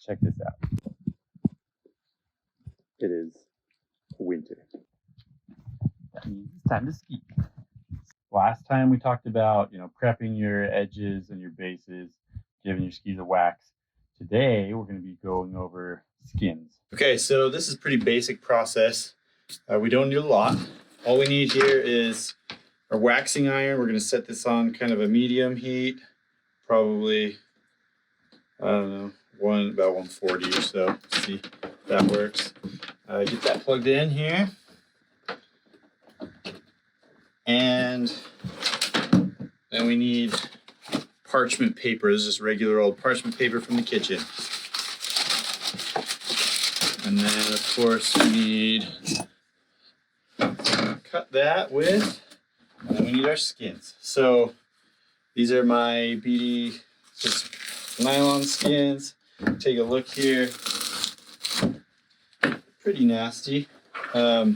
check this out. It is winter. That means it's time to ski. Last time we talked about, prepping your edges and your bases, giving your skis a wax. Today, we're going to be going over skins. Okay, so this is a pretty basic process. We don't need a lot. All we need here is our waxing iron. We're going to set this on kind of a medium heat, probably, I don't know, about 140 or so. Let's see if that works. Get that plugged in here. And then we need parchment paper. This is just regular old parchment paper from the kitchen. And then, of course, we need cut that with, and then we need our skins. So these are my BD just nylon skins. Take a look here. Pretty nasty. A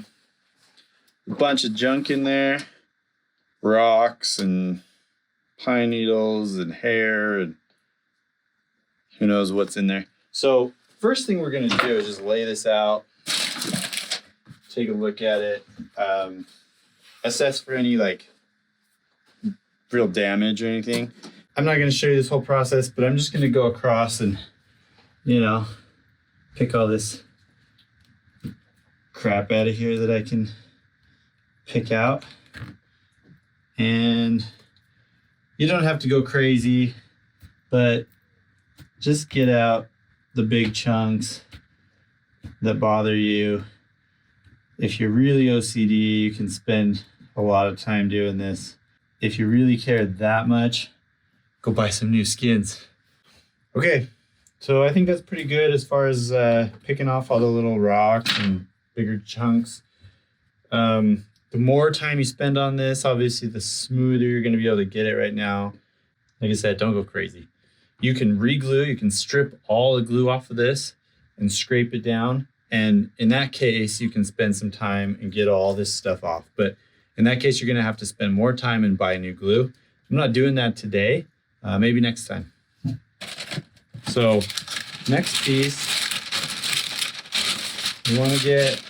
bunch of junk in there. Rocks and pine needles and hair and who knows what's in there. So first thing we're going to do is just lay this out, take a look at it, assess for any real damage or anything. I'm not going to show you this whole process, but I'm just going to go across and, pick all this crap out of here that I can pick out. And you don't have to go crazy, but just get out the big chunks that bother you. If you're really OCD, you can spend a lot of time doing this. If you really care that much, go buy some new skins. Okay, so I think that's pretty good as far as picking off all the little rocks and bigger chunks. The more time you spend on this, obviously, the smoother you're going to be able to get it right now. Like I said, don't go crazy. You can re-glue. You can strip all the glue off of this and scrape it down. And in that case, you can spend some time and get all this stuff off. But in that case, you're going to have to spend more time and buy new glue. I'm not doing that today. Maybe next time. So next piece, you want to get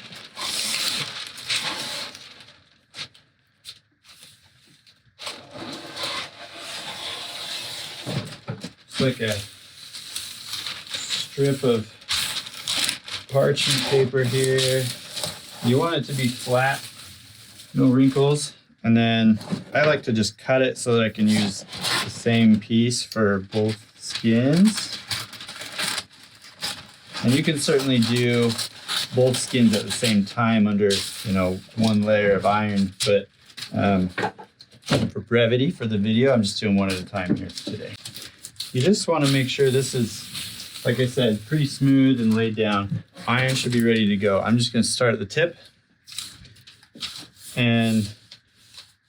like a strip of parchment paper here. You want it to be flat, no wrinkles. And then I like to just cut it so that I can use the same piece for both skins. And you can certainly do both skins at the same time under, one layer of iron. But for brevity for the video, I'm just doing one at a time here today. You just want to make sure this is, like I said, pretty smooth and laid down. Iron should be ready to go. I'm just going to start at the tip and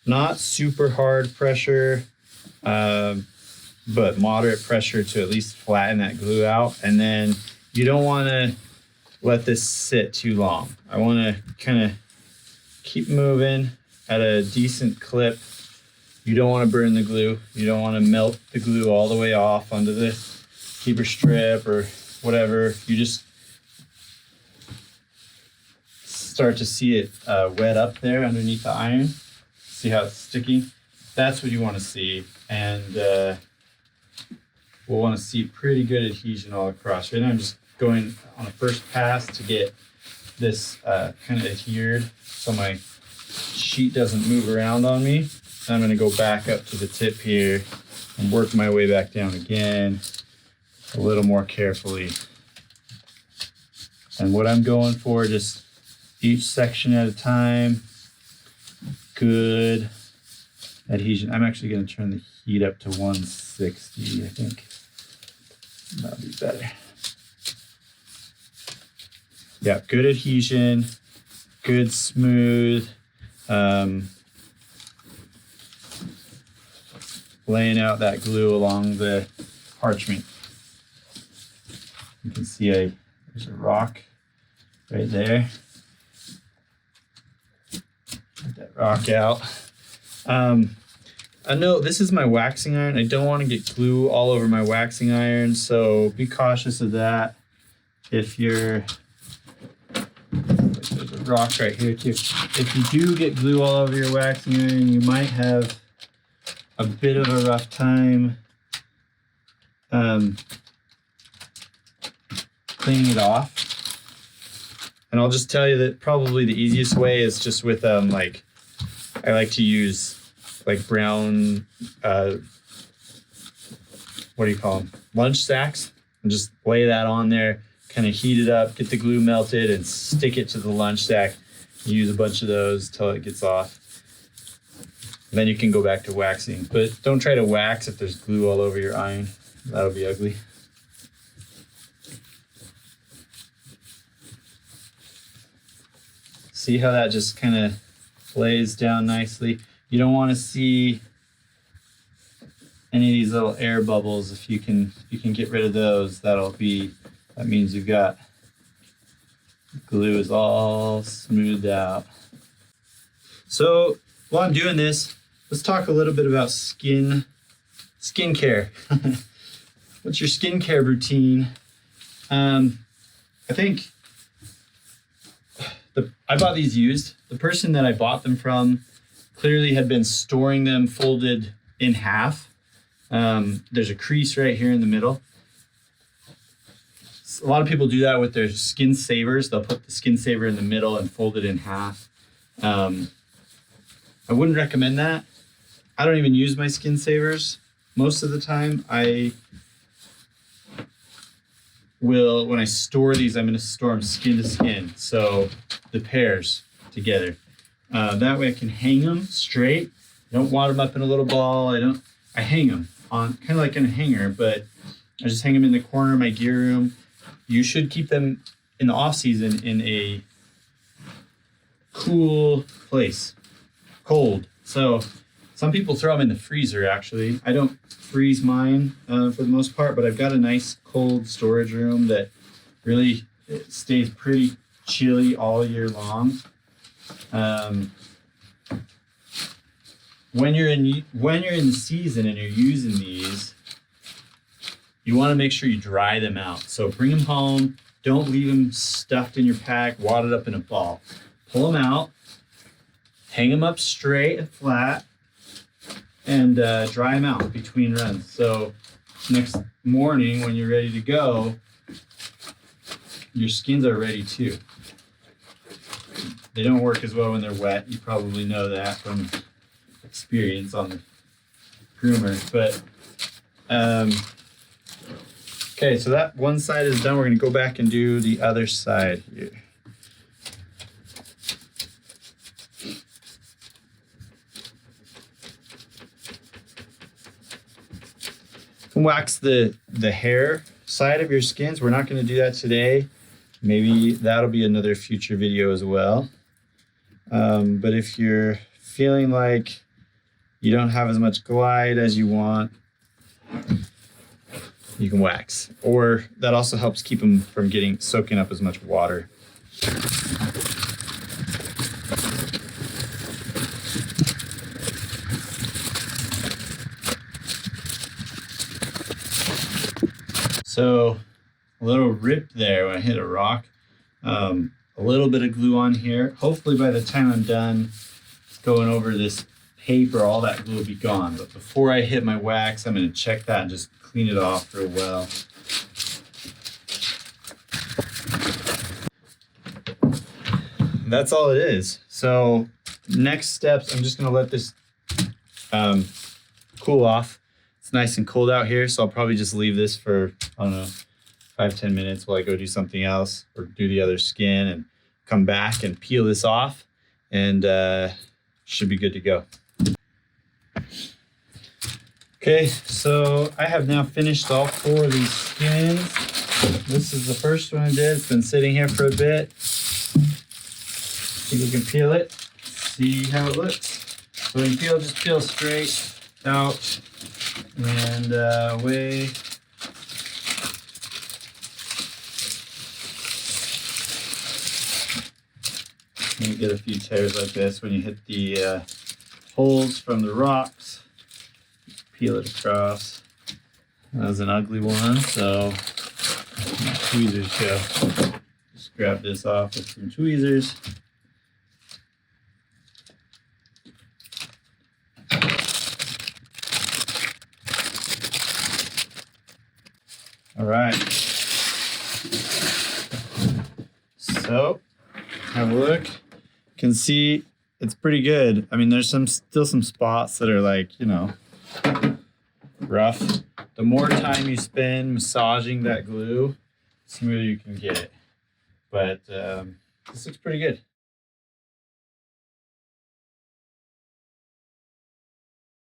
not super hard pressure, but moderate pressure to at least flatten that glue out. And then you don't want to let this sit too long. I want to kind of keep moving at a decent clip. You don't want to burn the glue. You don't want to melt the glue all the way off onto the keeper strip or whatever. You just start to see it wet up there underneath the iron. See how it's sticky? That's what you want to see. And we'll want to see pretty good adhesion all across. Right now I'm just going on a first pass to get this kind of adhered so my sheet doesn't move around on me. I'm going to go back up to the tip here and work my way back down again a little more carefully. And what I'm going for, just each section at a time, good adhesion. I'm actually going to turn the heat up to 160, I think. That'll be better. Yeah, good adhesion, good smooth. Laying out that glue along the parchment. You can see there's a rock right there. Get that rock out. note, this is my waxing iron. I don't want to get glue all over my waxing iron, so be cautious of that. If you're, there's a rock right here too. If you do get glue all over your waxing iron, you might have a bit of a rough time cleaning it off. And I'll just tell you that probably the easiest way is just with like, I like to use like brown, what do you call them? Lunch sacks, and just lay that on there, kind of heat it up, get the glue melted, and stick it to the lunch sack. Use a bunch of those till it gets off. And then you can go back to waxing, but don't try to wax if there's glue all over your iron. That'll be ugly. See how that just kind of lays down nicely? You don't want to see any of these little air bubbles. If you can get rid of those, that means you've got glue is all smoothed out. So while I'm doing this, let's talk a little bit about skincare. What's your skincare routine? I think I bought these used. The person that I bought them from clearly had been storing them folded in half. There's a crease right here in the middle. A lot of people do that with their skin savers. They'll put the skin saver in the middle and fold it in half. I wouldn't recommend that. I don't even use my skin savers most of the time. When I store these, I'm going to store them skin to skin. So the pairs together. That way I can hang them straight. I don't wad them up in a little ball. I hang them on kind of like in a hanger, but I just hang them in the corner of my gear room. You should keep them in the off season in a cool place, cold. So some people throw them in the freezer actually. I don't freeze mine for the most part, but I've got a nice cold storage room that really stays pretty chilly all year long. When you're in the season and you're using these, you want to make sure you dry them out. So bring them home. Don't leave them stuffed in your pack, wadded up in a ball. Pull them out, hang them up straight and flat, and dry them out between runs. So next morning when you're ready to go, your skins are ready too. They don't work as well when they're wet. You probably know that from experience on the groomers. But okay, so that one side is done. We're going to go back and do the other side here. Wax the hair side of your skins. We're not going to do that today. Maybe that'll be another future video as well. But if you're feeling like you don't have as much glide as you want, you can wax. Or that also helps keep them from soaking up as much water. So a little rip there when I hit a rock. A little bit of glue on here. Hopefully by the time I'm done going over this paper, all that glue will be gone. But before I hit my wax, I'm going to check that and just clean it off real well. And that's all it is. So next steps, I'm just going to let this cool off. It's nice and cold out here, so I'll probably just leave this for, I don't know, 5-10 minutes while I go do something else or do the other skin and come back and peel this off, and should be good to go. Okay, so I have now finished all 4 of these skins. This is the first one I did. It's been sitting here for a bit. See if we can peel it, see how it looks. So when you peel, just peel straight out and away. You get a few tears like this when you hit the holes from the rocks. peel it across. That was an ugly one, so tweezers go. Just grab this off with some tweezers. All right. So, have a look. You can see it's pretty good. I mean, there's still some spots that are like, you know, rough. The more time you spend massaging that glue, the smoother you can get it. But this looks pretty good.